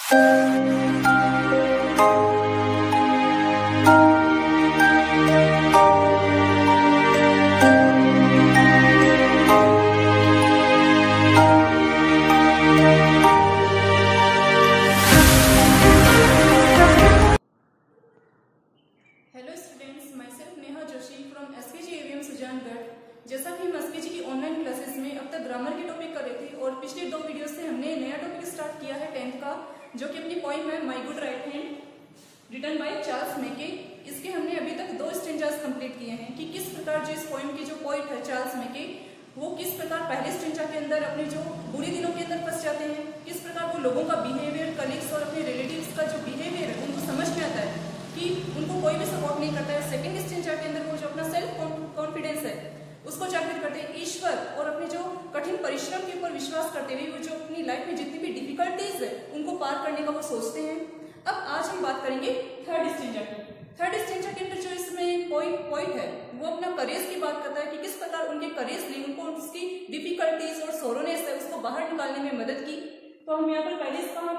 जैसा कि हम एसकेजी की ऑनलाइन क्लासेस में अब तक ग्रामर के टॉपिक कर रहे थे और पिछले 2 वीडियो से हमने नया टॉपिक स्टार्ट किया है 10th का, जो कि अपनी पोइम है my good right hand written by Charles Mackay. इसके हमने अभी तक 2 स्टेंजास कंप्लीट किए हैं कि किस प्रकार जो इस पोइम के जो पोइट है चार्ल्स मैके, वो किस प्रकार पहले स्टेंजा के अंदर अपने जो बुरे दिनों के अंदर फंस जाते हैं, किस प्रकार वो लोगों का बिहेवियर, कलीग्स और अपने रिलेटिव्स का जो बिहेवियर है उनको समझ में आता है कि उनको कोई भी सपोर्ट नहीं करता है। सेकेंड स्टेंजा के अंदर वो जो अपना सेल्फ कॉन्फिडेंस है उसको जागृत करते हैं, ईश्वर और अपने जो कठिन परिश्रम के ऊपर विश्वास करते हुए वो जो अपनी लाइफ में जितनी भी डिफिकल्टीज है उनको पार करने का वो सोचते हैं। अब आज हम बात करेंगे थर्ड स्टेंजा की। थर्ड स्टेंजा के अंदर जो इसमें पॉइंट है वो अपना करेज की बात करता है कि किस प्रकार उनके करेज ने उनको उसकी डिफिकल्टीज और सोरोनेस है उसको बाहर निकालने में मदद की। तो हम यहाँ पर पहले इसका हम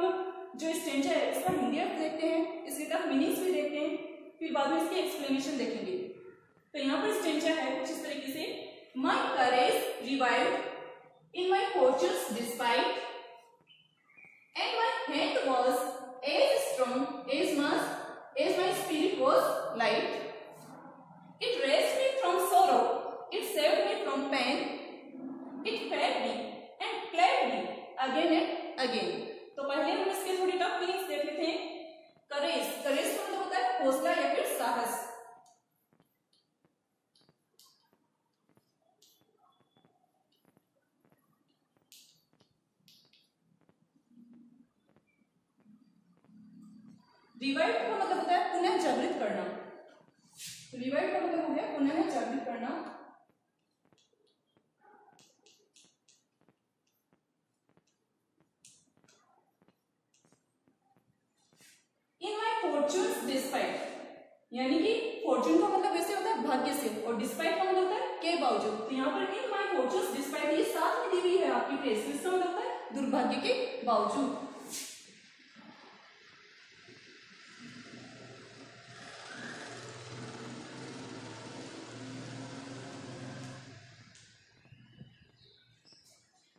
जो स्टेंजा है इसका हिंदी अर्थ देखते हैं, इसके तक मीनिंग्स भी देखते हैं, फिर बाद में इसकी एक्सप्लेनेशन देखेंगे। तो यहाँ पर स्टेंजा है कुछ इस तरीके से, my courage revived in my fortunes despite and my hand was as strong as my spirit was light. It raised me from sorrow, it saved me from pain, it fed me and clad me again and again. तो पहले हम इसके थोड़ी tough meanings देख लेते हैं। करेज, करेज का मतलब होता है हौसला या फिर साहस। रिवाइव का मतलब होता है पुनः जागृत करना। रिवाइव का मतलब हो गया पुनः जागृत करना। इन माई फॉर्च्यून्स डिस्पाइट, यानी कि फॉर्च्यून का मतलब वैसे होता है भाग्य से और डिस्पाइट का मतलब होता है के बावजूद। तो यहाँ पर इन माई फॉर्च्यून्स डिस्पाइट ये साथ में दी हुई है आपकी फ्रेज, इसका मतलब होता है दुर्भाग्य के बावजूद।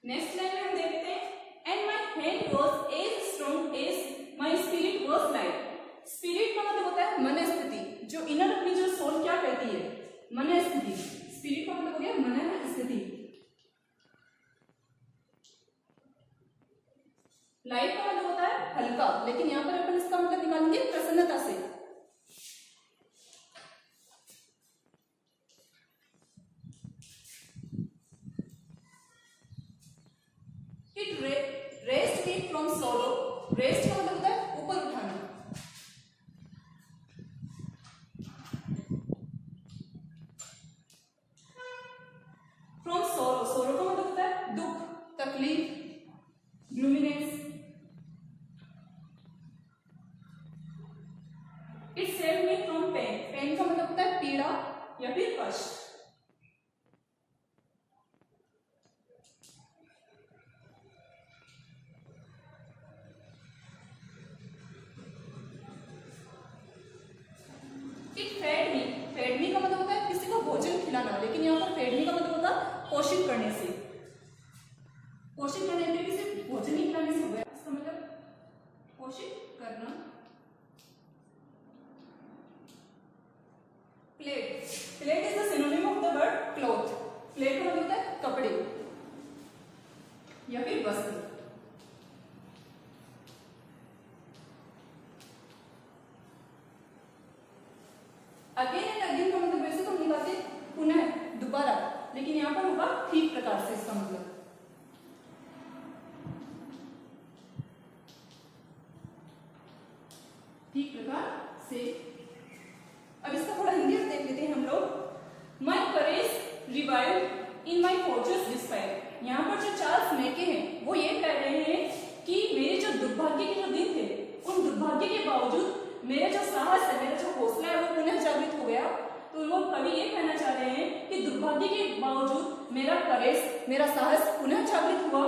नेक्स्ट लाइन में हम देखते हैं, and my hand was as strong as my spirit was light. Spirit का मतलब होता है मन स्थिति, जो इनर अपनी जो सोल क्या कहती है, मन स्थिति। स्पिरिट का मतलब हो गया मन स्थिति। लाइट का मतलब होता है हल्का, लेकिन यहाँ पर अपन इसका मतलब निकालेंगे प्रसन्नता से। It raised me from sorrow. Raised का मतलब होता है ऊपर उठाना। From sorrow, sorrow का मतलब होता है दुख, तकलीफ, ग्लूमीनेस। It saved me from pain. Pain का मतलब होता है पीड़ा या फिर कष्ट। फेडमी का मतलब होता है किसी को भोजन खिलाना, लेकिन यहाँ पर फेडमी का मतलब होता है पोषित करने से। पोषित करने में किसी भोजन नहीं खिलाने से हो गया, इसका मतलब पोषित करना। Plate, plate is the synonym of the word cloth. Plate का मतलब होता है कपड़े या फिर वस्त्र। अगेन एंड अगेन का मतलब वैसे तो हम निकालते पुनः दोबारा, लेकिन यहाँ पर होगा ठीक प्रकार से, इसका मतलब ठीक प्रकार से। अब इसका थोड़ा हिंदी देख लेते हैं हम लोग। माई करेज revive in my fortunes despite. यहाँ पर जो चार्ल्स मैके हैं वो ये कह रहे हैं कि मेरे जो दुर्भाग्य के जो दिन थे उन दुर्भाग्य के बावजूद मेरा जो साहस है, मेरा जो हौसला है वो पुनः जागृत हो गया। तो वो कवि ये कहना चाह रहे हैं कि दुर्भाग्य के बावजूद मेरा करेज, मेरा साहस पुनः जागृत हुआ।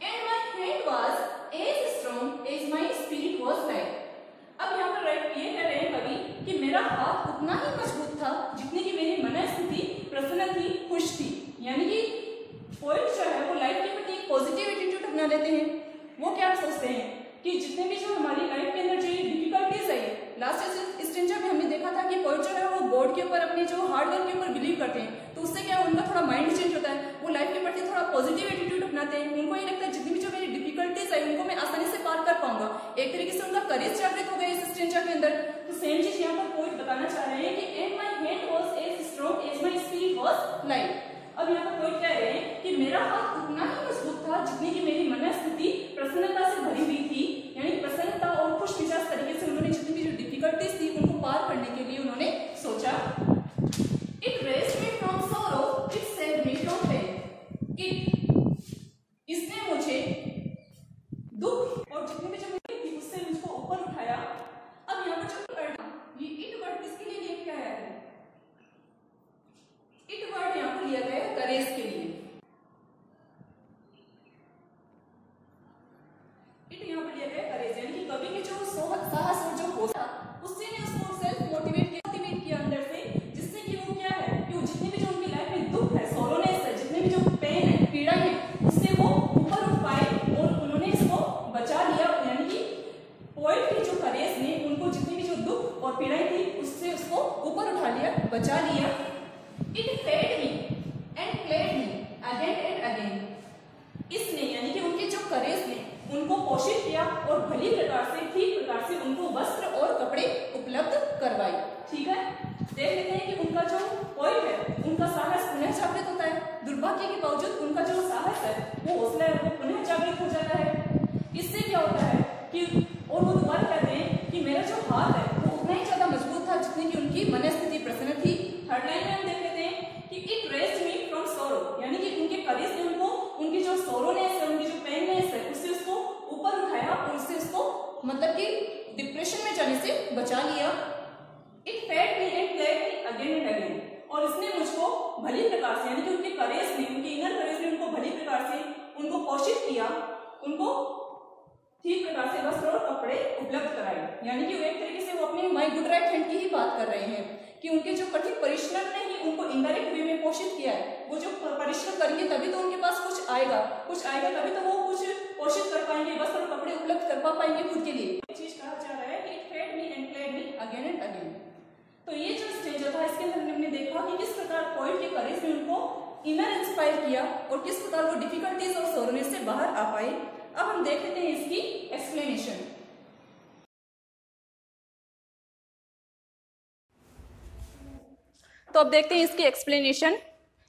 And my hand was as strong as my हाथ उतना ही मजबूत था जितनी कि मेरी मनस्थिति प्रसन्न थी, खुश थी। यानी कि पोएट जो है वो लाइफ के प्रति एक पॉजिटिव एटीट्यूड अपना लेते हैं। वो क्या सोचते हैं कि जितने भी जो हमारी लाइफ के अंदर जो ये डिफिकल्टीज आई, लास्ट स्टेंजा में हमने देखा था कि पोएट जो है वो गॉड के ऊपर, अपने जो हार्ड वर्क के ऊपर बिलीव करते हैं, तो उससे क्या उनका थोड़ा माइंड चेंज होता है, वो लाइफ के प्रति थोड़ा पॉजिटिव एटीट्यूड अपनाते हैं। उनको ये लगता है जितनी भी जो मेरी डिफिकल्टीज आई उनको मैं आसानी से पार कर पाऊंगा। एक तरीके से उनका करेज जागृत हो गया इस स्टेंजा के अंदर। तो सेम चीज यहाँ पर पोएट बताना चाह रहे हैं कि and my hand was as strong as my spirit was light. अब यहाँ पर पोएट कह रहे हैं कि मेरा हाथ उतना ही मजबूत था जितनी कि मेरी मनस्थिति प्रसन्नता से भरी हुई थी। यानी प्रसन्नता और खुश मिजाज तरीके से उन्होंने जितनी भी जो डिफिकल्टीज थी उनको पार करने के लिए उन्होंने सोचा। It raised me from sorrow, it saved me from pain. इसने मुझे दुख और जितनी भी जो मुझे थी उससे मुझको ऊपर उठाया। अब यहाँ पर जो ये इट वर्ड किसके लिए लिया गया है? इट वर्ड यहाँ पर लिया गया है करेज के लिए। इट यहाँ पर लिया गया करेज, यानी कि कवि के जो साहस और जो होश था उससे ने उसको सेल्फ मोटिवेट किया अंदर से, जिससे कि वो क्या है कि वो जितने भी जो उनकी लाइफ में दुख है, सोरोनेस है, जितने भी जो पेन है, पीड़ा है, उससे वो ऊपर उठ पाए और उन्होंने इसको बचा लिया। यानी कि पोएट की जो करेज ने उनको जितनी भी जो दुख और पीड़ाएं थी उससे उसको ऊपर उठा लिया, बचा लिया। It fed me and played me again and again. इसने यानी कि उनके जो करेज ने उनको पोषित किया और भली प्रकार से, ठीक प्रकार से उनको वस्त्र और कपड़े उपलब्ध करवाए। ठीक है, देख लेते हैं कि उनका जो पोएट है उनका साहस पुनः जागृत होता है। दुर्भाग्य के बावजूद उनका जो साहस है, वो हौसला है, वो पुनः जागृत हो जाता है। इससे क्या होता है कि और वो दोबारा कहते हैं कि मेरा जो हाथ है वो उतना ही ज्यादा मजबूत था जितनी कि उनकी मनस्थिति प्रसन्न थी। थर्ड लाइन में हम देख लेते हैं कि it raised me from sorrow, यानी कि उनके करेज ने उनको उनकी जो सोरोनेस है, उनकी जो पेननेस है, उससे उसको ऊपर उठाया और उससे उसको मतलब कि डिप्रेशन में जाने से बचा लिया। It fed me and played me again and again, और इसने मुझको भली प्रकार से, यानी कि उनके करेज ने, उनके इनर करेज ने उनको भली प्रकार से उनको पोषित किया, उनको ठीक प्रकार से वस्त्र और कपड़े उपलब्ध कराए। यानी कि एक तरीके से वो अपने माय गुड राइट हैंड की ही बात कर रहे हैं कि उनके जो कठिन परिश्रम ने ही उनको इनडायरेक्ट वे में पोषित किया है। वो जो परिश्रम करेंगे तभी तो उनके पास कुछ आएगा तभी तो वो कुछ पोषित कर पाएंगे, वस्त्र और कपड़े उपलब्ध कर पाएंगे खुद के लिए। एक चीज कहा जा रहा है कि it fed me and played me again and again. तो ये जो स्टेज था इसके अंदर हमने देखा कि किस प्रकार पोएट के करेज ने उनको इनर इंस्पायर किया और किस प्रकार वो डिफिकल्टीज और सोरोनेस से बाहर आ पाए। अब हम देख लेते हैं इसकी एक्सप्लेनेशन। तो अब देखते हैं इसकी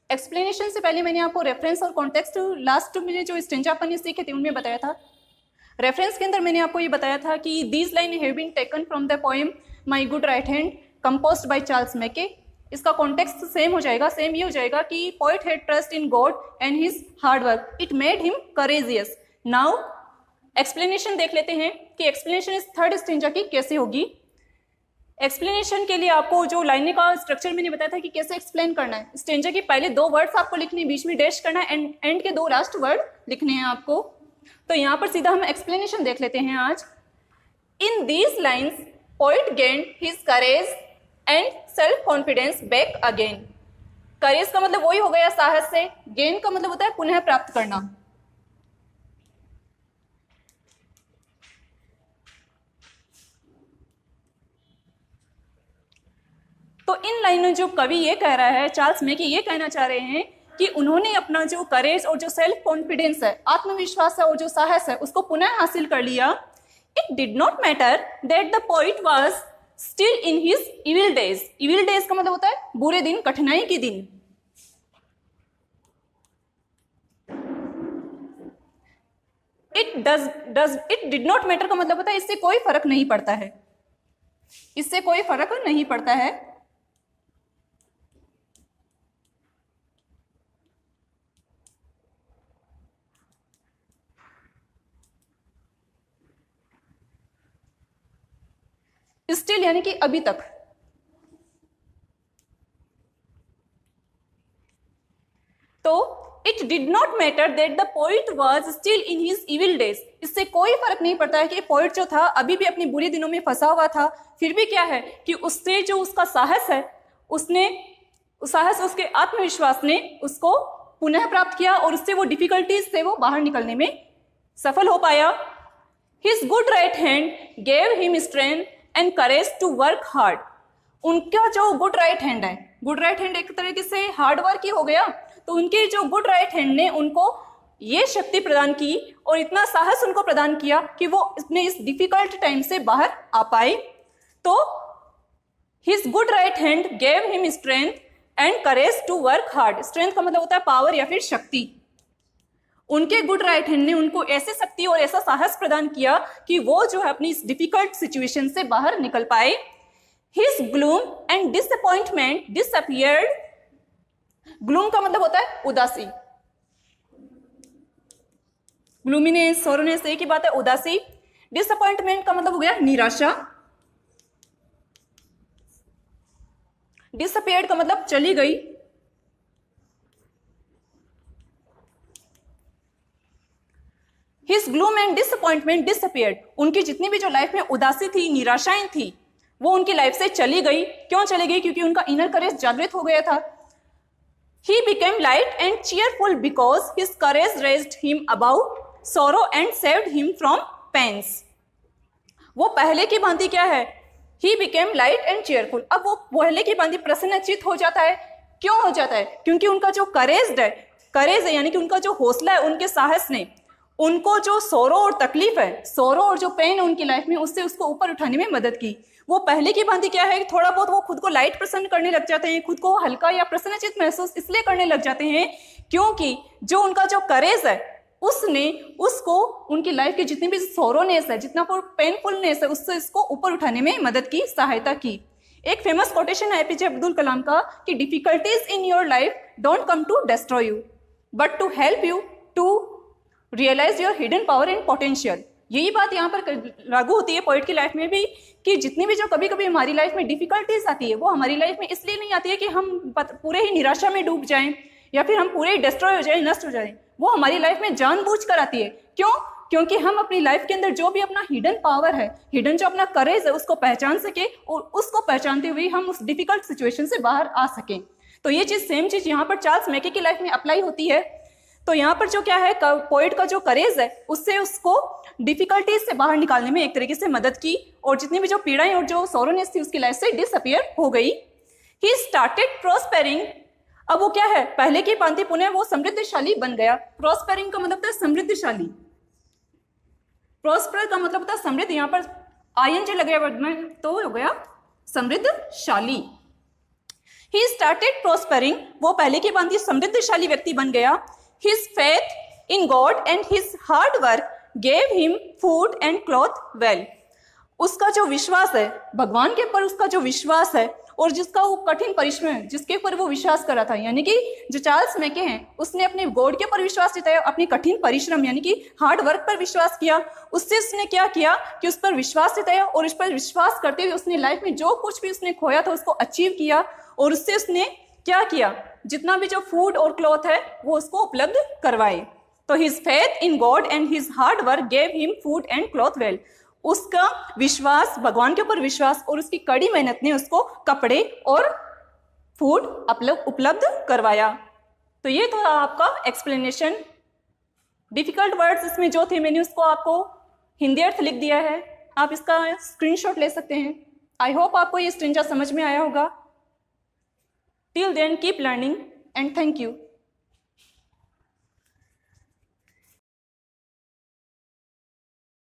एक्सप्लेनेशन से पहले मैंने आपको रेफरेंस और कॉन्टेक्स्ट लास्ट में जो स्टेंजा अपन ने सीखे थे उनमें बताया था। रेफरेंस के अंदर मैंने आपको ये बताया था कि these line have been taken from the poem my good right hand composed by Charles Mackay. इसका कॉन्टेक्स्ट सेम ये हो जाएगा कि poet had trust in God and his hard work, it made him courageous. Now explanation देख लेते हैं कि explanation इस थर्ड स्टेंजा की कैसे होगी। एक्सप्लेनेशन के लिए आपको जो लाइनें का स्ट्रक्चर मैंने बताया था कि कैसे एक्सप्लेन करना है। स्टेंजा के पहले 2 वर्ड्स आपको लिखने, बीच में डैश करना है, एंड के 2 लास्ट वर्ड लिखने हैं आपको। तो यहाँ पर सीधा हम एक्सप्लेनेशन देख लेते हैं आज। In these lines poet gained his courage and self confidence back again. Courage का मतलब वही हो गया साहस से, गेन का मतलब होता है पुनः प्राप्त करना। तो इन लाइनों में जो कवि ये कह रहा है, चार्ल्स मैके ये कहना चाह रहे हैं कि उन्होंने अपना जो करेज और जो सेल्फ कॉन्फिडेंस है, आत्मविश्वास है और जो साहस है उसको पुनः हासिल कर लिया। It did not matter that the poet was still in his evil days. Evil days का मतलब होता है बुरे दिन, कठिनाई के दिन। इट डिड नॉट मैटर का मतलब होता है इससे कोई फर्क नहीं पड़ता है, इससे कोई फर्क नहीं पड़ता है। स्टिल यानी कि अभी तक। तो it did not matter that the poet was still in his evil days. इससे कोई फर्क नहीं पड़ता है कि पोइट जो था अभी भी अपने बुरे दिनों में फंसा हुआ था, फिर भी क्या है कि उससे जो उसका साहस है, उसके आत्मविश्वास ने उसको पुनः प्राप्त किया और उससे वो डिफिकल्टीज से वो बाहर निकलने में सफल हो पाया. His good right hand gave him strength and courage to work hard. उनका जो गुड राइट हैंड है, गुड राइट हैंड एक तरीके से हार्ड वर्क ही हो गया, तो उनके जो गुड राइट हैंड ने उनको ये शक्ति प्रदान की और इतना साहस उनको प्रदान किया कि वो अपने इस डिफिकल्ट टाइम से बाहर आ पाए. तो his good right hand gave him strength and courage to work hard. Strength का मतलब होता है पावर या फिर शक्ति. उनके गुड राइट हैंड ने उनको ऐसे शक्ति और ऐसा साहस प्रदान किया कि वो जो है अपनी इस डिफिकल्ट सिचुएशन से बाहर निकल पाए. His gloom and disappointment disappeared. Gloom का मतलब होता है उदासी. ग्लूमीनेस, सोरोनेस एक ही बात है, उदासी. डिसअपॉइंटमेंट का मतलब हो गया निराशा. डिसअपियर्ड का मतलब चली गई. His gloom and disappointment disappeared. उनकी जितनी भी जो लाइफ में उदासी थी, निराशाएं थी, वो उनकी लाइफ से चली गई. क्यों चली गई? क्योंकि उनका इनर करेज जागृत हो गया था. He became light and cheerful because his courage raised him above sorrow and saved him from pains. वो पहले की भांति क्या है? He became light and cheerful. अब वो पहले की भांति प्रसन्नचित्त हो जाता है. क्यों हो जाता है? क्योंकि उनका जो करेज है यानी कि उनका जो हौसला है, उनके साहस ने उनको जो सोरो और तकलीफ है, सोरो और जो पेन है उनकी लाइफ में, उससे उसको ऊपर उठाने में मदद की. वो पहले की भांति क्या है, थोड़ा बहुत वो खुद को लाइट प्रसन्न करने लग जाते हैं, खुद को हल्का या प्रसन्नचित्त महसूस इसलिए करने लग जाते हैं क्योंकि जो उनका जो करेज है उसने उसको उनकी लाइफ की जितनी भी सोरोनेस है, जितना पेनफुलनेस है, उससे इसको ऊपर उठाने में मदद की, सहायता की. एक फेमस कोटेशन है एपीजे अब्दुल कलाम का कि difficulties in your life don't come to destroy you but to help you to realise your hidden power and potential. यही बात यहाँ पर लागू होती है पोइट की लाइफ में भी कि जितनी भी जो कभी कभी हमारी लाइफ में डिफिकल्टीज आती है वो हमारी लाइफ में इसलिए नहीं आती है कि हम पूरे ही निराशा में डूब जाएं या फिर हम पूरे ही डिस्ट्रॉय हो जाएं, नष्ट हो जाएं. वो हमारी लाइफ में जानबूझकर आती है. क्यों? क्योंकि हम अपनी लाइफ के अंदर जो भी अपना हिडन पावर है, हिडन जो अपना करेज है, उसको पहचान सके और उसको पहचानते हुए हम उस डिफिकल्ट सिचुएशन से बाहर आ सकें. तो ये चीज सेम चीज यहाँ पर चार्ल्स मैके की लाइफ में अप्लाई होती है. तो यहाँ पर जो क्या है, पोइट का जो करेज है उससे उसको डिफिकल्टीज से बाहर निकालने में एक तरीके से मदद की और जितनी भी जो पीड़ाएं और जो सोरोनेस थी उसकी लाइफ से डिसअपियर हो गई. He started prospering. अब वो क्या है, पहले की भांति पुनः वो समृद्धशाली बन गया. प्रोस्पेरिंग का मतलब था समृद्धशाली. प्रोस्पर का मतलब था समृद्ध. यहाँ पर आईएनजी लगे वर्ड में तो हो गया समृद्धशाली. He started prospering. वो पहले की भांति समृद्धशाली व्यक्ति बन गया. His faith in God and his hard work gave him food and cloth well. उसका जो विश्वास है भगवान के ऊपर, उसका जो विश्वास है और जिसका वो कठिन परिश्रम है, जिसके ऊपर वो विश्वास कर रहा था, यानी कि जो चार्ल्स मैके हैं उसने अपने गॉड के ऊपर विश्वास जताया, अपनी कठिन परिश्रम यानी कि हार्ड वर्क पर विश्वास किया. उससे उसने क्या किया कि उस पर विश्वास जताया और उस पर विश्वास करते हुए उसने लाइफ में जो कुछ भी उसने खोया था उसको अचीव किया. और उससे उसने क्या किया, जितना भी जो फूड और क्लॉथ है वो उसको उपलब्ध करवाए. तो his faith in God and his hard work gave him food and cloth well. उसका विश्वास, भगवान के ऊपर विश्वास और उसकी कड़ी मेहनत ने उसको कपड़े और फूड उपलब्ध करवाया. तो ये था आपका एक्सप्लेनेशन. डिफिकल्ट वर्ड्स इसमें जो थे मैंने उसको आपको हिंदी अर्थ लिख दिया है, आप इसका स्क्रीनशॉट ले सकते हैं. आई होप आपको ये स्ट्रिंजा समझ में आया होगा. Till then, keep learning and thank you.